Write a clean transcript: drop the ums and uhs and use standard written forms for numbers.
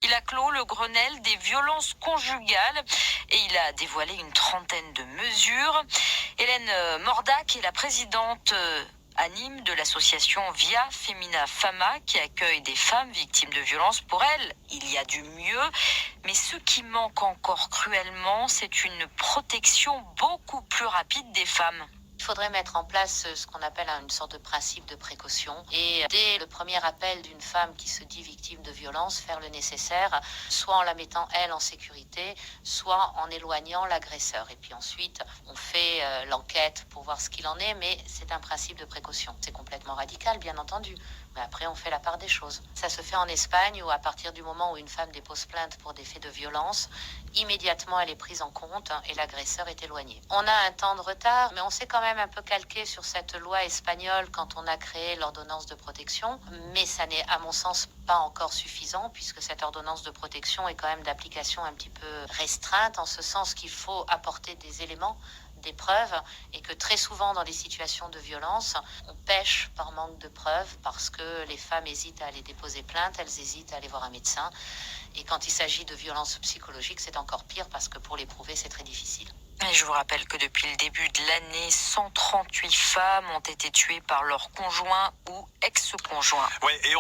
Il a clos le Grenelle des violences conjugales et il a dévoilé une trentaine de mesures. Hélène Mordac est la présidente à Nîmes de l'association Via Femina Fama qui accueille des femmes victimes de violences. Pour elle, il y a du mieux, mais ce qui manque encore cruellement, c'est une protection beaucoup plus rapide des femmes. Il faudrait mettre en place ce qu'on appelle une sorte de principe de précaution et dès le premier appel d'une femme qui se dit victime de violence, faire le nécessaire, soit en la mettant elle en sécurité, soit en éloignant l'agresseur. Et puis ensuite, on fait l'enquête pour voir ce qu'il en est, mais c'est un principe de précaution. C'est complètement radical, bien entendu, mais après on fait la part des choses. Ça se fait en Espagne où à partir du moment où une femme dépose plainte pour des faits de violence, immédiatement elle est prise en compte et l'agresseur est éloigné. On a un temps de retard, mais on s'est quand même un peu calqué sur cette loi espagnole quand on a créé l'ordonnance de protection, mais ça n'est à mon sens pas encore suffisant puisque cette ordonnance de protection est quand même d'application un petit peu restreinte en ce sens qu'il faut apporter des éléments, des preuves, et que très souvent dans des situations de violence, on pêche par manque de preuves parce que les femmes hésitent à aller déposer plainte, elles hésitent à aller voir un médecin. Et quand il s'agit de violences psychologiques, c'est encore pire parce que pour les prouver, c'est très difficile. Et je vous rappelle que depuis le début de l'année, 138 femmes ont été tuées par leur conjoint ou ex-conjoint. Ouais, et